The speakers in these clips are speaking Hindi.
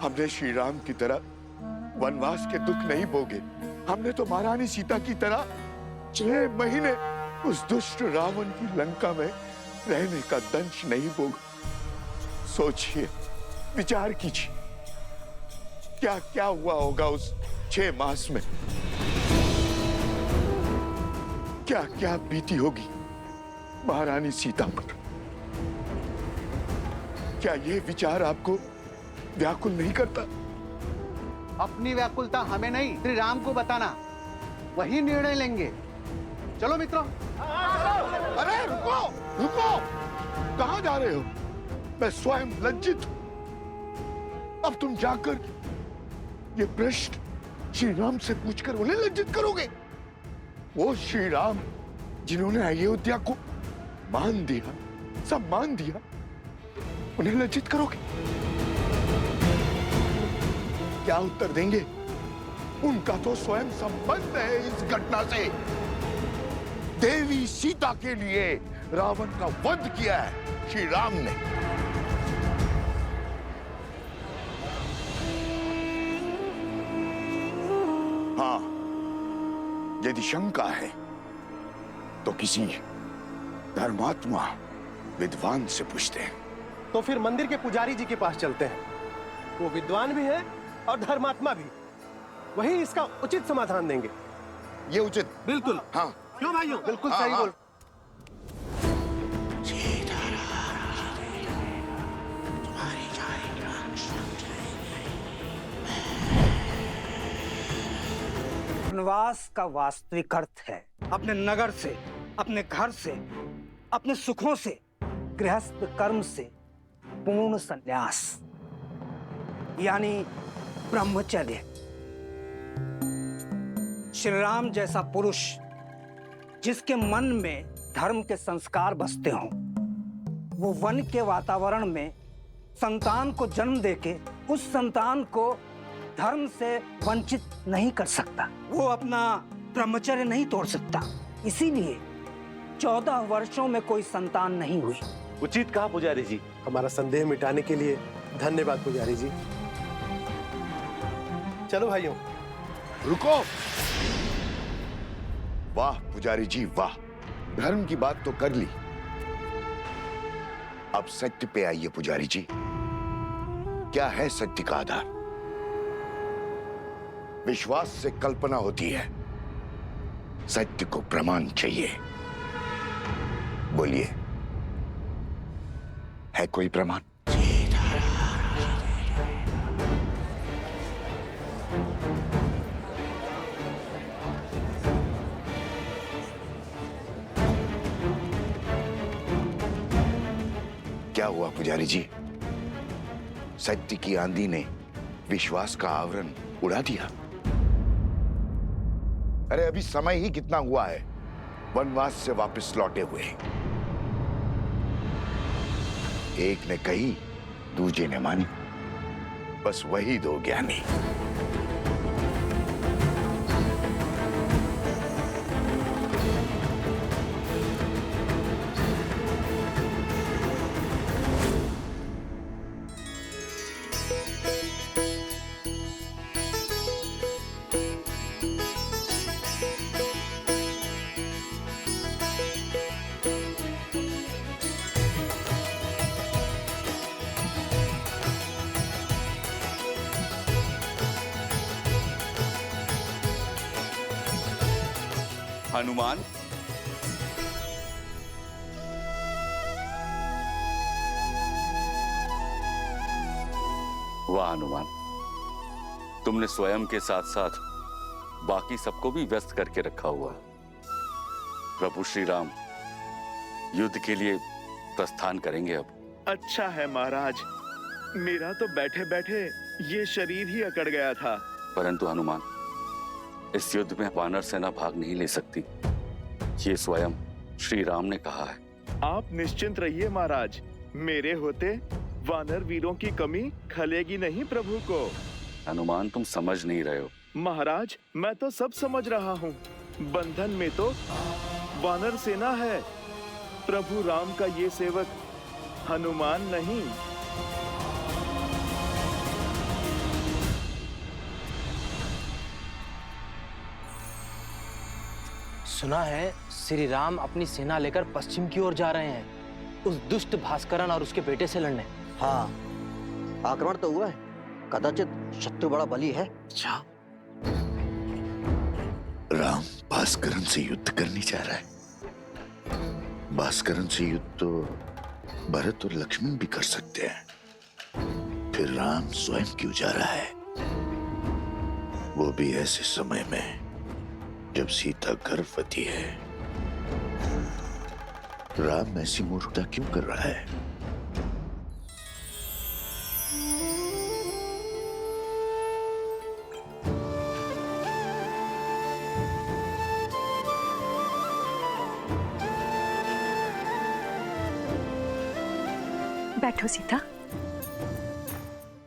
हमने श्री राम की तरह वनवास के दुख नहीं भोगे। हमने तो महारानी सीता की तरह 6 महीने उस दुष्ट रावण की लंका में रहने का दंश नहीं भोगा। सोचिए, विचार कीजिए, क्या क्या हुआ होगा उस 6 मास में। क्या क्या बीती होगी महारानी सीता पर। क्या ये विचार आपको व्याकुल नहीं करता? अपनी व्याकुलता हमें नहीं, श्री राम को बताना, वही निर्णय लेंगे। चलो मित्रों। अरे रुको रुको, कहां जा रहे हो? मैं स्वयं लज्जित हूं। अब तुम जाकर ये प्रश्न श्री राम से पूछकर उन्हें लज्जित करोगे? वो श्री राम जिन्होंने अयोध्या को मान दिया, सम्मान दिया, उन्हें लज्जित करोगे? क्या उत्तर देंगे? उनका तो स्वयं संबंध है इस घटना से। देवी सीता के लिए रावण का वध किया है श्री राम ने। हाँ, यदि शंका है तो किसी धर्मात्मा विद्वान से पूछते हैं। तो फिर मंदिर के पुजारी जी के पास चलते हैं। वो विद्वान भी है और धर्मात्मा भी। वही इसका उचित समाधान देंगे। ये उचित? बिल्कुल। हाँ। क्यों भाइयों? बिल्कुल सही बोल। वनवास का वास्तविक अर्थ है अपने नगर से, अपने घर से, अपने सुखों से, गृहस्थ कर्म से पूर्ण संन्यास, यानी ब्रह्मचर्य। श्री राम जैसा पुरुष जिसके मन में धर्म के संस्कार बसते हों, वो वन के वातावरण में संतान को जन्म देके उस संतान को धर्म से वंचित नहीं कर सकता। वो अपना ब्रह्मचर्य नहीं तोड़ सकता। इसीलिए 14 वर्षों में कोई संतान नहीं हुई। उचित कहा पुजारी जी। हमारा संदेह मिटाने के लिए धन्यवाद पुजारी जी। चलो भाइयों। रुको। वाह पुजारी जी वाह, धर्म की बात तो कर ली। अब सत्य पे आइए पुजारी जी। क्या है सत्य का आधार? विश्वास से कल्पना होती है, सत्य को प्रमाण चाहिए। बोलिए, है कोई प्रमाण? क्या हुआ पुजारी जी? सत्य की आंधी ने विश्वास का आवरण उड़ा दिया। अरे अभी समय ही कितना हुआ है वनवास से वापस लौटे हुए। एक ने कही, दूजे ने मानी, बस वही 2 ज्ञानी। हनुमान, वाह हनुमान, तुमने स्वयं के साथ साथ बाकी सबको भी व्यस्त करके रखा हुआ है। प्रभु श्री राम युद्ध के लिए प्रस्थान करेंगे अब। अच्छा है महाराज, मेरा तो बैठे बैठे ये शरीर ही अकड़ गया था। परंतु हनुमान, इस युद्ध में वानर सेना भाग नहीं ले सकती, ये स्वयं श्री राम ने कहा है। आप निश्चिंत रहिए महाराज, मेरे होते वानर वीरों की कमी खलेगी नहीं प्रभु को। हनुमान, तुम समझ नहीं रहे हो। महाराज, मैं तो सब समझ रहा हूँ। बंधन में तो वानर सेना है, प्रभु राम का ये सेवक हनुमान नहीं। सुना है श्री राम अपनी सेना लेकर पश्चिम की ओर जा रहे हैं, उस दुष्ट भास्करन और उसके बेटे से लड़ने। हाँ, आक्रमण तो हुआ है, कदाचित शत्रु बड़ा बली है। अच्छा, राम भास्करन से युद्ध करने जा रहा है। भास्करन से युद्ध तो भरत और लक्ष्मण भी कर सकते हैं, फिर राम स्वयं क्यों जा रहा है? वो भी ऐसे समय में जब सीता गर्भवती है। राम ऐसी मूर्खता क्यों कर रहा है? बैठो सीता।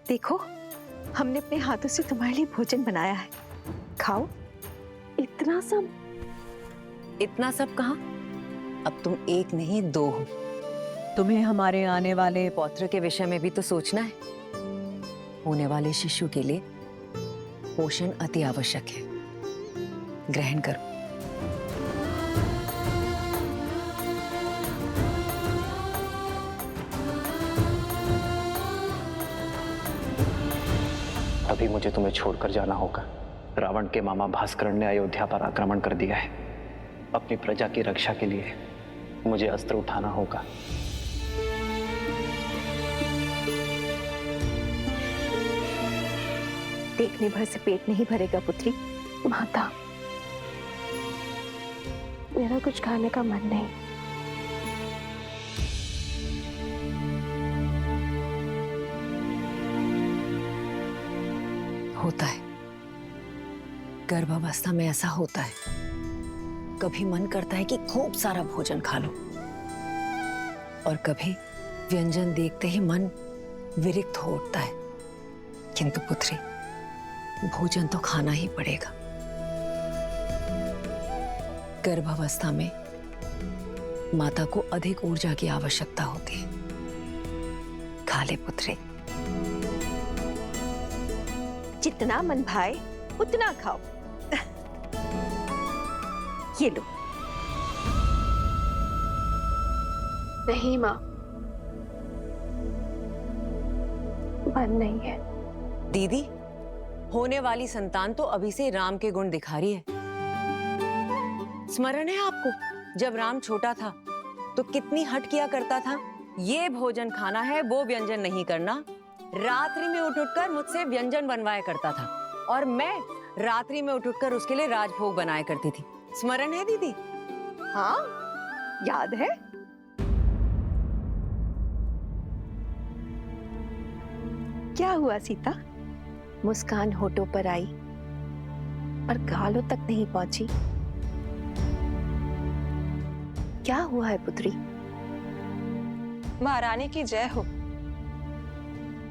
देखो, हमने अपने हाथों से तुम्हारे लिए भोजन बनाया है, खाओ। इतना सब कहाँ? अब तुम एक नहीं दो हो। तुम्हें हमारे आने वाले पौत्र के विषय में भी तो सोचना है। होने वाले शिशु के लिए पोषण अति आवश्यक है। ग्रहण करो। अभी मुझे तुम्हें छोड़कर जाना होगा। रावण के मामा भास्करन ने अयोध्या पर आक्रमण कर दिया है। अपनी प्रजा की रक्षा के लिए मुझे अस्त्र उठाना होगा। देखने भर से पेट नहीं भरेगा पुत्री। माता, मेरा कुछ खाने का मन नहीं। होता है, गर्भावस्था में ऐसा होता है। कभी मन करता है कि खूब सारा भोजन खा लो, और कभी व्यंजन देखते ही मन विरक्त हो उठता है। किंतु पुत्री, भोजन तो खाना ही पड़ेगा। गर्भावस्था में माता को अधिक ऊर्जा की आवश्यकता होती है। खा ले पुत्री। जितना मन भाए उतना खाओ। ये लो। नहीं माँ, मन नहीं है। दीदी, होने वाली संतान तो अभी से राम के गुण दिखा रही है। स्मरण है आपको, जब राम छोटा था तो कितनी हट किया करता था। ये भोजन खाना है, वो व्यंजन नहीं करना। रात्रि में उठ उठकर मुझसे व्यंजन बनवाया करता था, और मैं रात्रि में उठ उठकर उसके लिए राजभोग बनाया करती थी। स्मरण है दीदी? हाँ, याद है। क्या हुआ सीता? मुस्कान होठों पर आई और गालों तक नहीं पहुंची। क्या हुआ है पुत्री? महारानी की जय हो।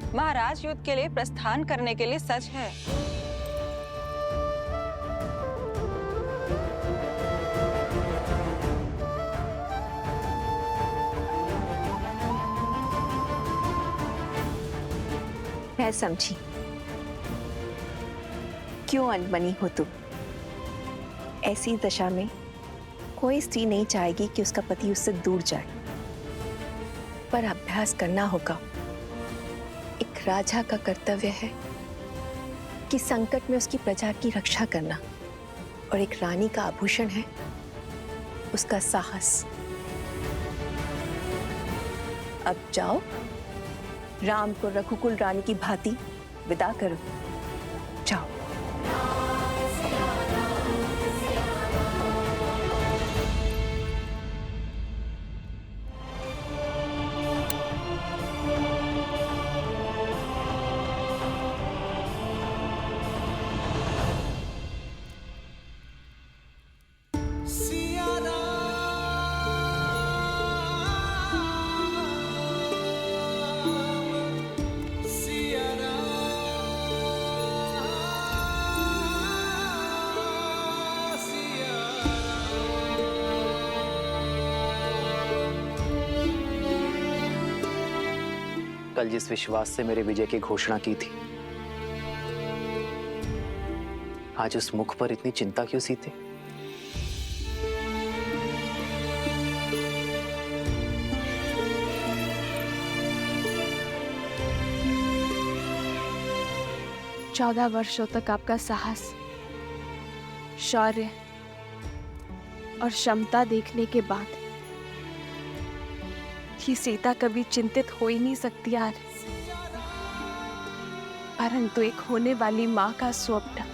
महाराज युद्ध के लिए प्रस्थान करने के लिए सच है। मैं समझी क्यों अनबनी हो तुम। ऐसी दशा में कोई स्त्री नहीं चाहेगी कि उसका पति उससे दूर जाए, पर अभ्यास करना होगा। एक राजा का कर्तव्य है कि संकट में उसकी प्रजा की रक्षा करना, और एक रानी का आभूषण है उसका साहस। अब जाओ, राम को रघुकुल रानी की भांति विदा करो। जाओ। कल जिस विश्वास से मेरे विजय की घोषणा की थी, आज उस मुख पर इतनी चिंता क्यों सीते? 14 वर्षों तक आपका साहस, शौर्य और क्षमता देखने के बाद ही सीता कभी चिंतित हो ही नहीं सकती यार। परंतु एक होने वाली माँ का स्वप्न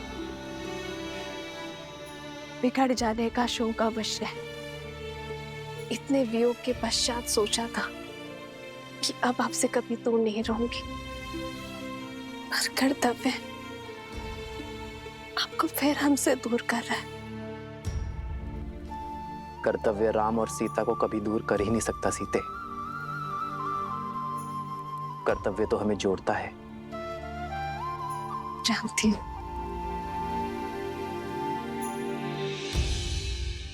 बिगड़ जाने का शोक अवश्य है। इतने वियोग के पश्चात सोचा था कि अब आपसे कभी दूर नहीं रहूंगी, पर कर्तव्य आपको फिर हमसे दूर कर रहा है। कर्तव्य राम और सीता को कभी दूर कर ही नहीं सकता सीते। कर्तव्य तो हमें जोड़ता है। जानती हूँ,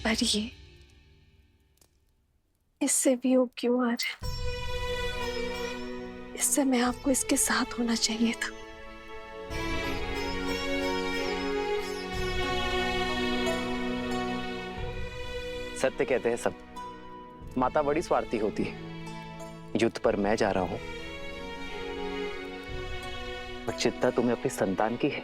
पर ये इससे वियोग क्यों आ रहा है? इस समय आपको इसके साथ होना चाहिए था। सत्य कहते हैं सब। माता बड़ी स्वार्थी होती है। युद्ध पर मैं जा रहा हूं, और चिंता तुम्हें अपनी संतान की है।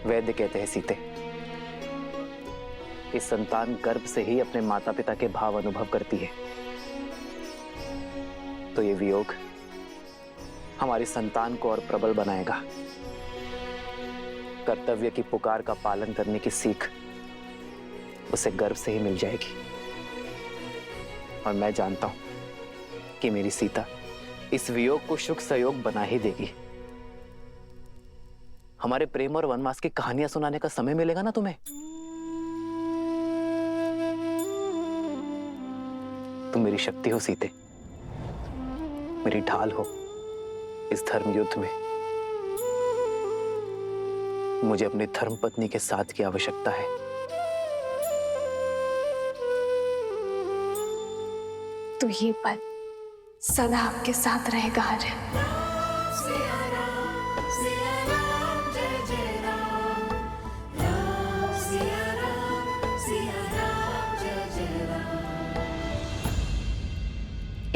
वैद्य कहते हैं सीते, कि संतान गर्भ से ही अपने माता पिता के भाव अनुभव करती है। तो ये वियोग हमारी संतान को और प्रबल बनाएगा। कर्तव्य की पुकार का पालन करने की सीख उसे गर्व से ही मिल जाएगी। और मैं जानता हूं कि मेरी सीता इस वियोग को सुख सहयोग बना ही देगी। हमारे प्रेम और वनवास की कहानियां सुनाने का समय मिलेगा ना तुम्हें? तुम मेरी शक्ति हो सीते, मेरी ढाल हो इस धर्म युद्ध में। मुझे अपनी धर्म पत्नी के साथ की आवश्यकता है। तो ये पल सदा आपके साथ रहेगा आर्य।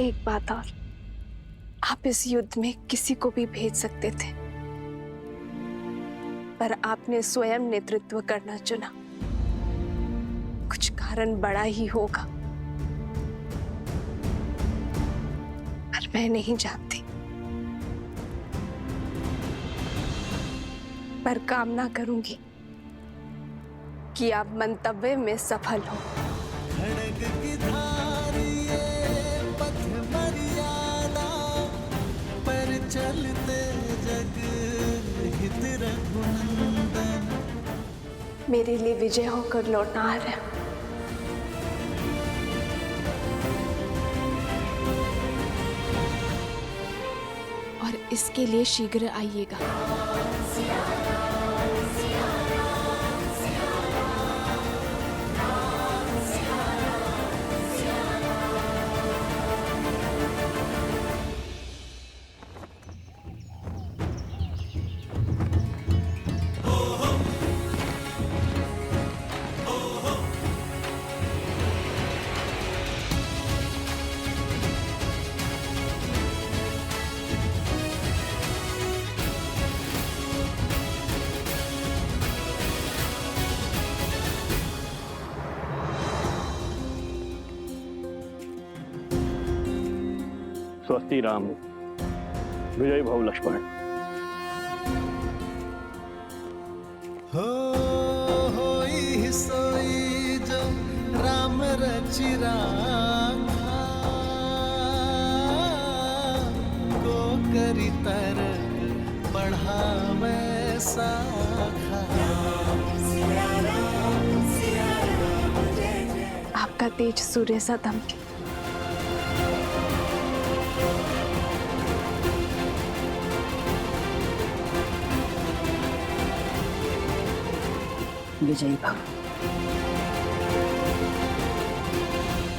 एक बात और, आप इस युद्ध में किसी को भी भेज सकते थे, पर आपने स्वयं नेतृत्व करना चुना। कुछ कारण बड़ा ही होगा, पर मैं नहीं जानती। पर कामना करूंगी कि आप मंतव्य में सफल हो। चलते जग हित रघुनंदन। मेरे लिए विजय होकर लौटना आ रहा है। और इसके लिए शीघ्र आइएगा। स्वस्ति राम, विजय भव लक्ष्मण। होई सोई जो राम रचि राखा, को करी तर बढ़ावे साखा। आपका तेज सूर्य सा दमके। विजयी भव।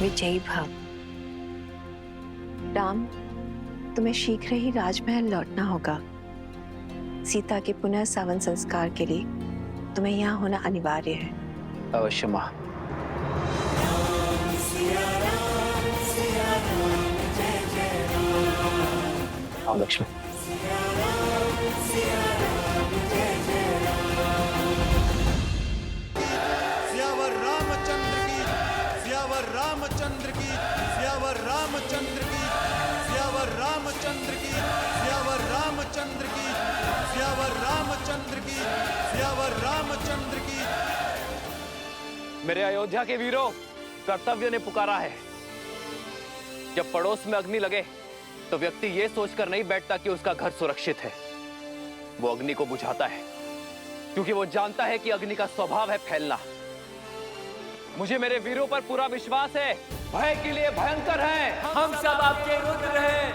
विजयी भव। राम, तुम्हें शीघ्र ही राजमहल लौटना होगा। सीता के पुनः सावन संस्कार के लिए तुम्हें यहाँ होना अनिवार्य है। अवश्य मां। जय जय राम। भाव लक्ष्मण। सियावर रामचंद्र की, सियावर रामचंद्र की, सियावर रामचंद्र की, सियावर रामचंद्र की, सियावर रामचंद्र की, सियावर रामचंद्र की, सियावर रामचंद्र की। मेरे अयोध्या के वीरों, कर्तव्य ने पुकारा है। जब पड़ोस में अग्नि लगे तो व्यक्ति ये सोचकर नहीं बैठता कि उसका घर सुरक्षित है। वो अग्नि को बुझाता है क्योंकि वो जानता है कि अग्नि का स्वभाव है फैलना। मुझे मेरे वीरों पर पूरा विश्वास है। भय के लिए भयंकर है। हम सब आपके रुद्र हैं।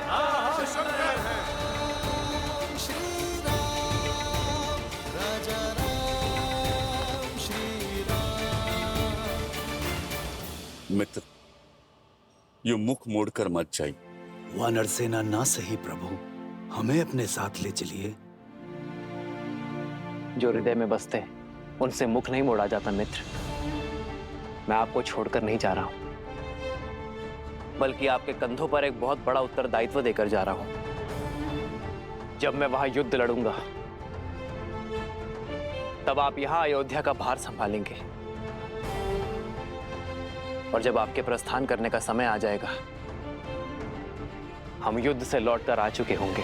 मित्र, ये मुख मोड़कर मत जाइए। वानर सेना ना सही प्रभु, हमें अपने साथ ले चलिए। जो हृदय में बसते हैं उनसे मुख नहीं मोड़ा जाता मित्र। मैं आपको छोड़कर नहीं जा रहा हूं, बल्कि आपके कंधों पर एक बहुत बड़ा उत्तरदायित्व देकर जा रहा हूं। जब मैं वहां युद्ध लड़ूंगा तब आप यहां अयोध्या का भार संभालेंगे, और जब आपके प्रस्थान करने का समय आ जाएगा हम युद्ध से लौटकर आ चुके होंगे।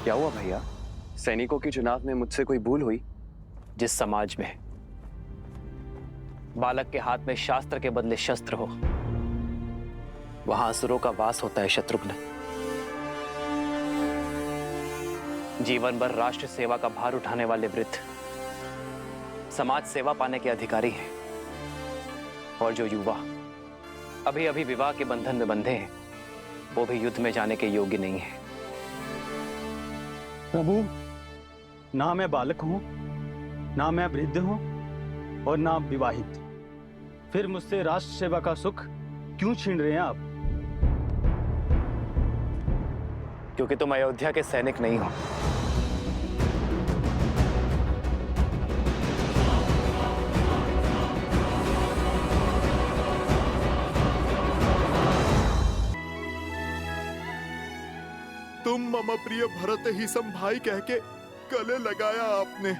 क्या हुआ भैया? सैनिकों के चुनाव में मुझसे कोई भूल हुई? जिस समाज में बालक के हाथ में शास्त्र के बदले शस्त्र हो, वहां असुरों का वास होता है शत्रुघ्न। जीवन भर राष्ट्र सेवा का भार उठाने वाले वृद्ध समाज सेवा पाने के अधिकारी हैं, और जो युवा अभी अभी विवाह के बंधन में बंधे हैं वो भी युद्ध में जाने के योग्य नहीं है। प्रभु, ना मैं बालक हूं, ना मैं वृद्ध हूं, और ना विवाहित। फिर मुझसे राष्ट्र सेवा का सुख क्यों छीन रहे हैं आप? क्योंकि तुम अयोध्या के सैनिक नहीं हो। तुम मम प्रिय भरत ही सम भाई कह के गले लगाया आपने,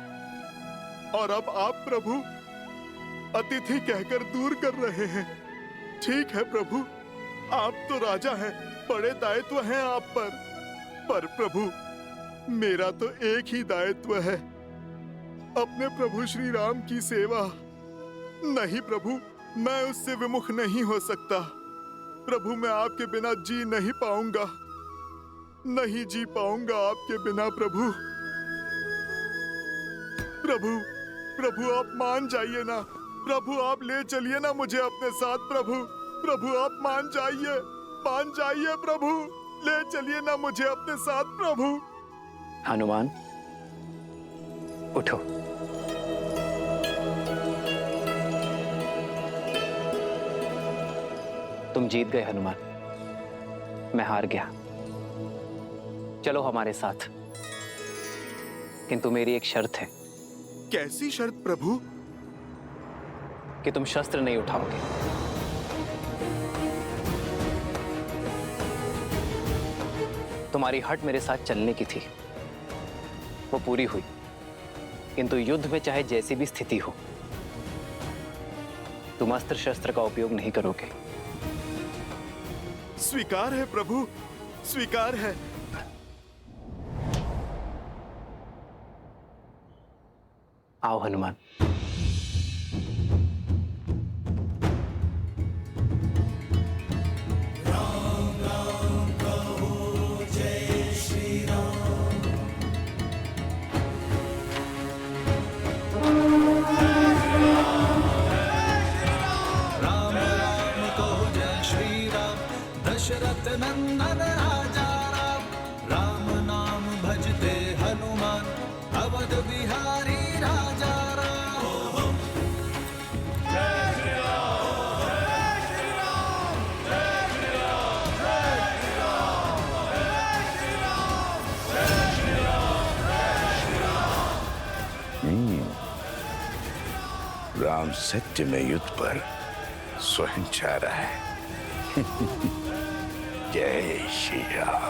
और अब आप प्रभु अतिथि कहकर दूर कर रहे हैं। ठीक है प्रभु, आप तो राजा हैं, बड़े दायित्व हैं आप पर प्रभु मेरा तो एक ही दायित्व है, अपने प्रभु श्री राम की सेवा। नहीं प्रभु, मैं उससे विमुख नहीं हो सकता। प्रभु, मैं आपके बिना जी नहीं पाऊंगा, नहीं जी पाऊंगा आपके बिना प्रभु। प्रभु, प्रभु आप मान जाइए ना, प्रभु आप ले चलिए ना मुझे अपने साथ। प्रभु, प्रभु आप मान जाइए प्रभु, ले चलिए ना मुझे अपने साथ प्रभु। हनुमान, उठो। तुम जीत गए हनुमान, मैं हार गया। चलो हमारे साथ, किंतु मेरी एक शर्त है। कैसी शर्त प्रभु? कि तुम शस्त्र नहीं उठाओगे। तुम्हारी हट मेरे साथ चलने की थी, वो पूरी हुई, किंतु युद्ध में चाहे जैसी भी स्थिति हो तुम अस्त्र शस्त्र का उपयोग नहीं करोगे। स्वीकार है प्रभु, स्वीकार है। आओ हनुमान। दशरथ नंदन राजा राम, राम नाम भजते हनुमान, अवध बिहारी राजा राम। जय श्री राम, जय श्री राम, जय श्री राम, जय श्री राम, जय श्री राम, जय श्री राम, जय श्री राम। राम सत्य में युद्ध पर स्वयं जा रहा है। जय श्री राम।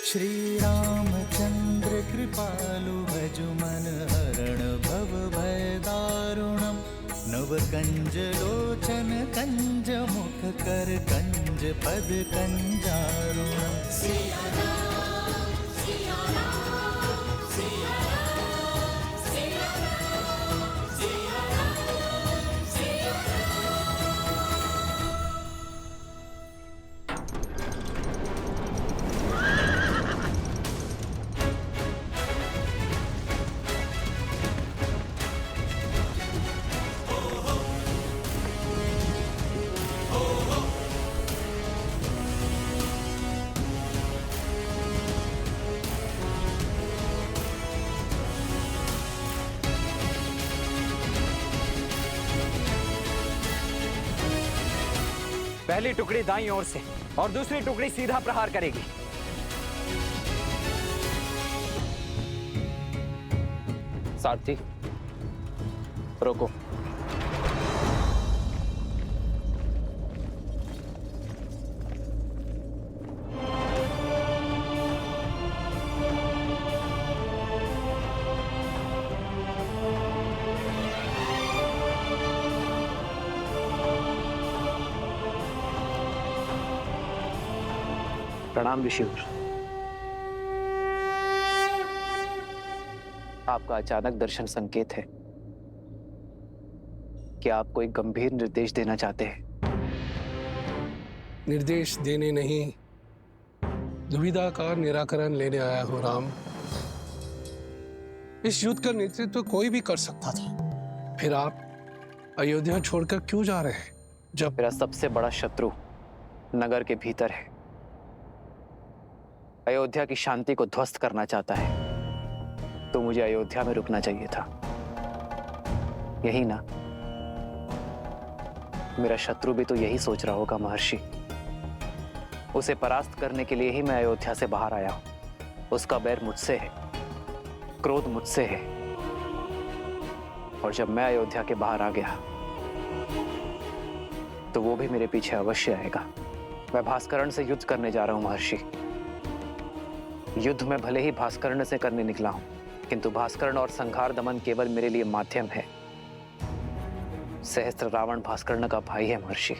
श्री रामचंद्र कृपालु भजु मन हरण भव भय दारुणम, नव कंज लोचन कंज मुख कर कंज पद कंजारुणम। सिया राम, सिया राम, सिया राम, सिया राम, सिया राम, सिया पहली टुकड़ी दाईं ओर से और दूसरी टुकड़ी सीधा प्रहार करेगी। सारथी रोको। प्रणाम ऋषिवर। आपका अचानक दर्शन संकेत है कि आप कोई गंभीर निर्देश देना चाहते हैं। निर्देश देने नहीं, दुविधा का निराकरण लेने आया हूं राम। इस युद्ध का नेतृत्व कोई भी कर सकता था, फिर आप अयोध्या छोड़कर क्यों जा रहे हैं? जब मेरा सबसे बड़ा शत्रु नगर के भीतर है, अयोध्या की शांति को ध्वस्त करना चाहता है, तो मुझे अयोध्या में रुकना चाहिए था। यही ना? मेरा शत्रु भी तो यही सोच रहा होगा महर्षि। उसे परास्त करने के लिए ही मैं अयोध्या से बाहर आया हूं। उसका बैर मुझसे है, क्रोध मुझसे है, और जब मैं अयोध्या के बाहर आ गया तो वो भी मेरे पीछे अवश्य आएगा। मैं भास्करण से युद्ध करने जा रहा हूं महर्षि। युद्ध में भले ही भास्करण से करने निकला हूं, किंतु भास्करण और संहार दमन केवल मेरे लिए माध्यम है। सहस्त्र रावण भास्करण का भाई है महर्षि।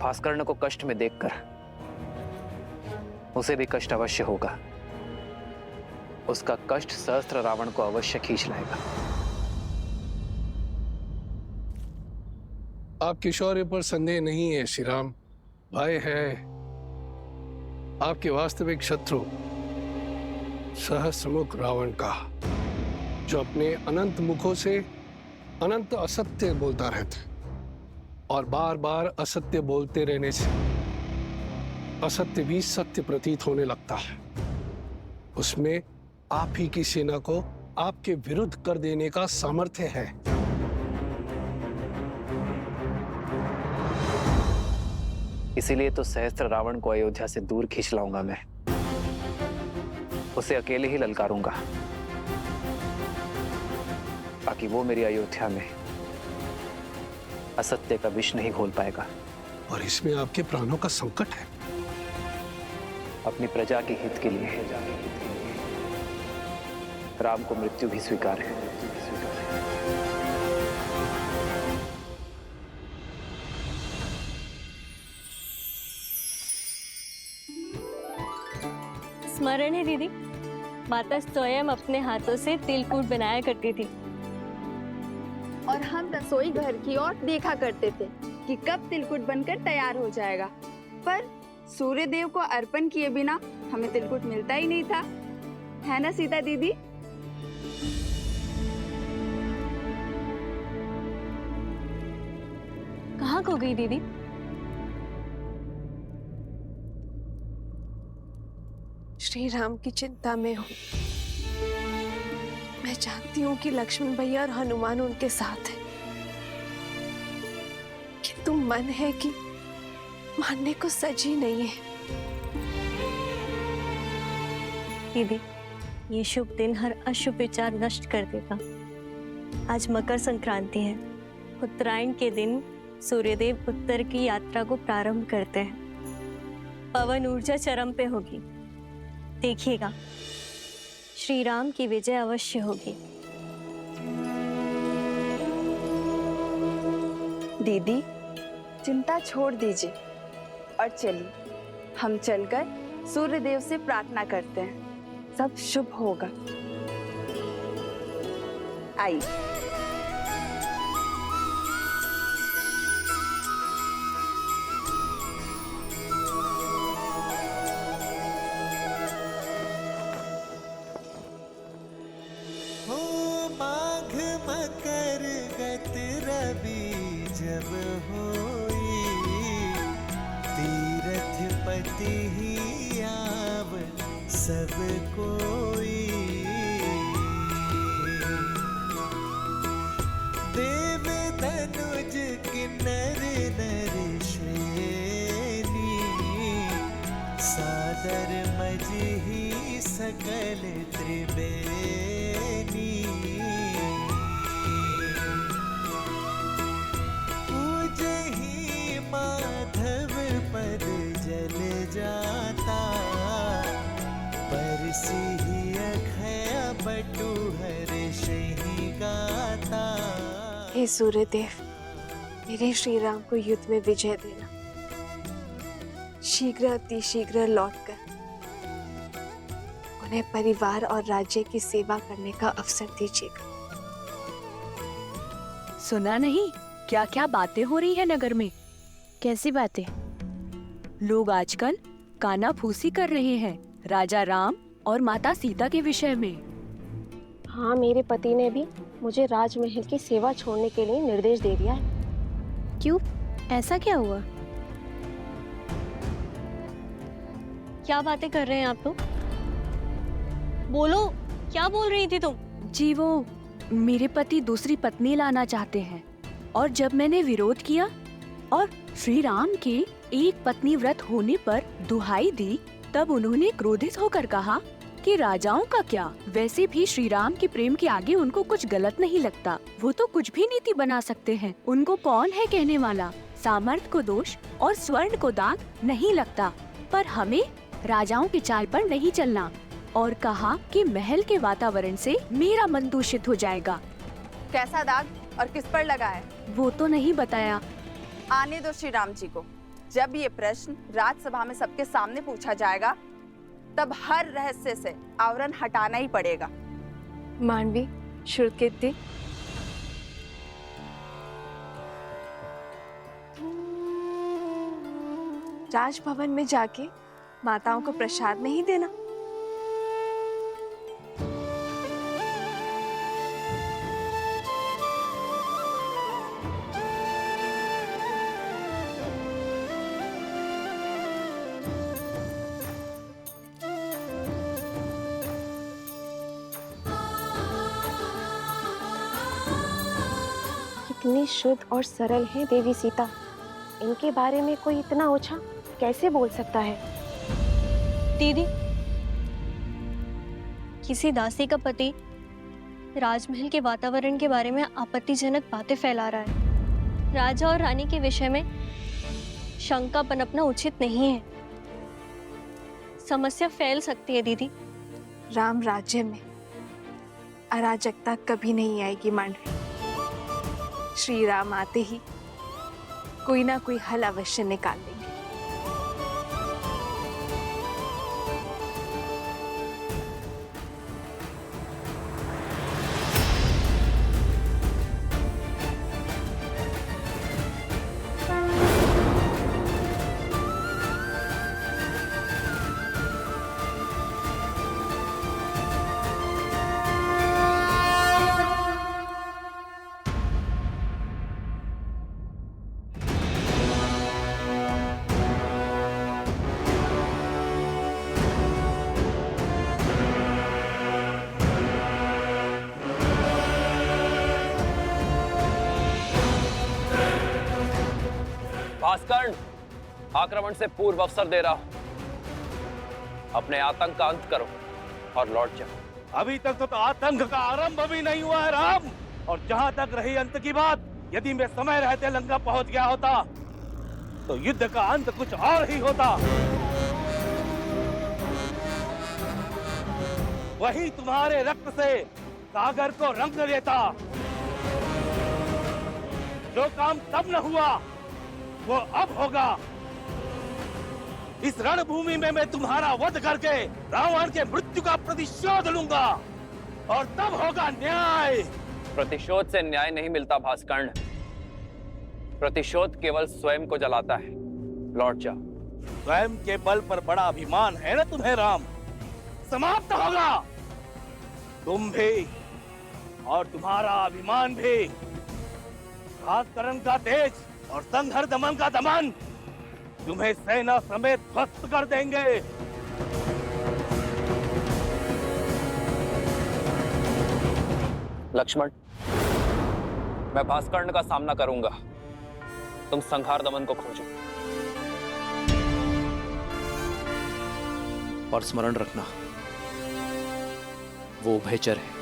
भास्करण को कष्ट में देखकर उसे भी कष्ट अवश्य होगा। उसका कष्ट सहस्त्र रावण को अवश्य खींच लाएगा। आपके शौर्य पर संदेह नहीं है श्री राम। भय है आपके वास्तविक शत्रु सहस्त्रमुख रावण का, जो अपने अनंत मुखों से अनंत असत्य बोलता रहता है, और बार बार असत्य बोलते रहने से असत्य भी सत्य प्रतीत होने लगता है। उसमें आप ही की सेना को आपके विरुद्ध कर देने का सामर्थ्य है। इसीलिए तो सहस्त्र रावण को अयोध्या से दूर खींच लाऊंगा मैं। उसे अकेले ही ललकारूंगा, ताकि वो मेरी अयोध्या में असत्य का विष नहीं घोल पाएगा। और इसमें आपके प्राणों का संकट है। अपनी प्रजा के हित के लिए राम को मृत्यु भी स्वीकार है। स्मरण है दीदी, माता स्वयं अपने हाथों से तिलकूट बनाया करती थी, और हम रसोई घर की ओर देखा करते थे कि कब तिलकुट बनकर तैयार हो जाएगा। पर सूर्य देव को अर्पण किए बिना हमें तिलकुट मिलता ही नहीं था, है ना सीता दीदी? कहाँ खो गई दीदी? श्री राम की चिंता में हूँ। मैं जानती हूँ कि लक्ष्मण भैया और हनुमान उनके साथ हैं, किंतु मन है कि मानने को सजी नहीं है। दीदी, ये शुभ दिन हर अशुभ विचार नष्ट कर देगा। आज मकर संक्रांति है। उत्तरायण के दिन सूर्यदेव उत्तर की यात्रा को प्रारंभ करते हैं। पवन ऊर्जा चरम पे होगी। देखिएगा, श्री राम की विजय अवश्य होगी। दीदी, चिंता छोड़ दीजिए और चलिए हम चलकर सूर्य देव से प्रार्थना करते हैं, सब शुभ होगा। आइए। माघ मकर गत रवि जब होई, तीरथ पति ही आव सब कोई। देव धनुज किन्नर नर श्रेणी, सादर मजही सकल त्रिवेणी। पूजहि माधव पद जल जाता, बरसिहि अखय बटु हर्षहि गाता। हे सूर्यदेव, मेरे श्री राम को युद्ध में विजय देना। शीघ्र अति शीघ्र लौटकर उन्हें परिवार और राज्य की सेवा करने का अवसर दीजिएगा। सुना नहीं क्या क्या बातें हो रही है नगर में? कैसी बातें? लोग आजकल काना फूसी कर रहे हैं राजा राम और माता सीता के विषय में। हाँ, मेरे पति ने भी मुझे राजमहल की सेवा छोड़ने के लिए निर्देश दे दिया है। क्यों? ऐसा क्या हुआ? क्या बातें कर रहे हैं आप लोग? बोलो, क्या बोल रही थी तुम? जी वो मेरे पति दूसरी पत्नी लाना चाहते हैं, और जब मैंने विरोध किया और श्री राम के एक पत्नी व्रत होने पर दुहाई दी, तब उन्होंने क्रोधित होकर कहा कि राजाओं का क्या, वैसे भी श्री राम के प्रेम के आगे उनको कुछ गलत नहीं लगता। वो तो कुछ भी नीति बना सकते हैं। उनको कौन है कहने वाला? सामर्थ्य को दोष और स्वर्ण को दाग नहीं लगता। पर हमें राजाओं की चाल पर नहीं चलना, और कहा कि महल के वातावरण से मेरा मन दूषित हो जाएगा। कैसा दाग और किस पर लगा है? वो तो नहीं बताया। आने दो श्री राम जी को। जब ये प्रश्न राजसभा में सबके सामने पूछा जाएगा, तब हर रहस्य से आवरण हटाना ही पड़ेगा। मानवी, शुरकीर्ति, राजभवन में जाके माताओं को प्रसाद नहीं देना? कितनी शुद्ध और सरल है देवी सीता। इनके बारे में कोई इतना ओछा कैसे बोल सकता है? दीदी, किसी दासी का पति राजमहल के वातावरण के बारे में आपत्तिजनक बातें फैला रहा है। राजा और रानी के विषय में शंका पनपना उचित नहीं है। समस्या फैल सकती है दीदी। राम राज्य में अराजकता कभी नहीं आएगी मांडवी। श्री राम आते ही कोई ना कोई हल अवश्य निकाल लेंगे। भास्कर्ण, आक्रमण से पूर्व अवसर दे रहा हूं, अपने आतंक का अंत करो और लौट जाओ। अभी तक तो आतंक का आरंभ भी नहीं हुआ है राम। और जहां तक रही अंत की बात, यदि मैं समय रहते लंका पहुंच गया होता तो युद्ध का अंत कुछ और ही होता। वही तुम्हारे रक्त से सागर को रंग देता। जो काम तब न हुआ वो अब होगा। इस रणभूमि में मैं तुम्हारा वध करके रावण के मृत्यु का प्रतिशोध लूंगा और तब होगा न्याय। प्रतिशोध से न्याय नहीं मिलता भास्कर्ण। प्रतिशोध केवल स्वयं को जलाता है। लौट जाओ। स्वयं के बल पर बड़ा अभिमान है ना तुम्हें राम, समाप्त होगा। तुम भी और तुम्हारा अभिमान भी। भास्करण का तेज और संघर दमन का दमन तुम्हें सेना समेत ध्वस्त कर देंगे। लक्ष्मण, मैं भास्कर्ण का सामना करूंगा, तुम संहार दमन को खोजो। और स्मरण रखना, वो उभयचर है।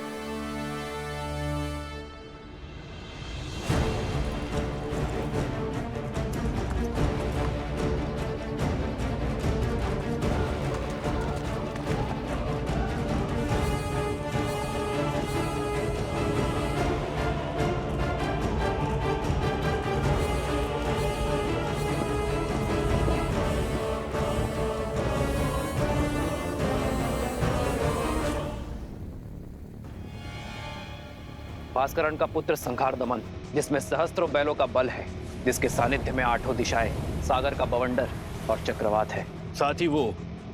भास्करण का पुत्र संहार दमन, जिसमें सहस्त्रों बैलों का बल है, जिसके सानिध्य में आठों दिशाएं, सागर का बवंडर और चक्रवात है। साथ ही वो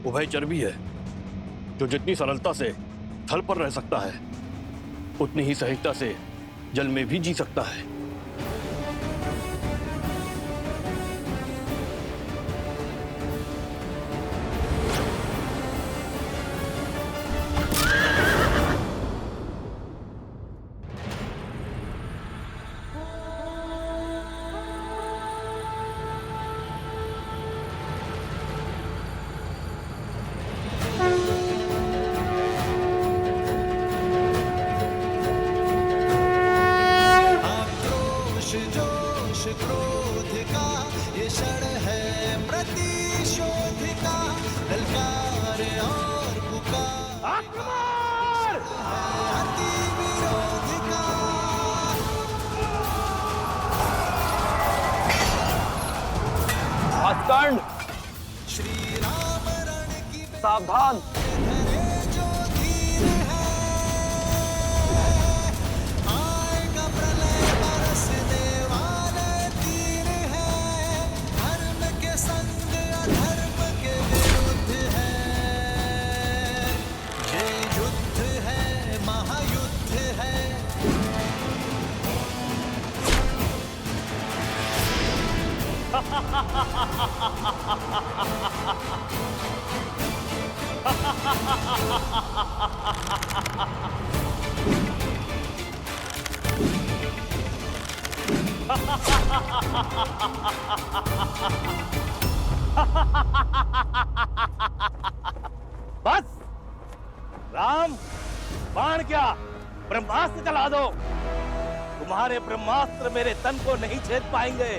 उभयचर भी है, जो जितनी सरलता से थल पर रह सकता है, उतनी ही सहजता से जल में भी जी सकता है। भास्कर्ण, सावधान। बस राम, बाण क्या, ब्रह्मास्त्र चला दो। तुम्हारे ब्रह्मास्त्र मेरे तन को नहीं छेद पाएंगे।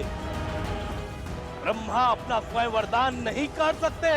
ब्रह्मा अपना स्वयं वरदान नहीं कर सकते।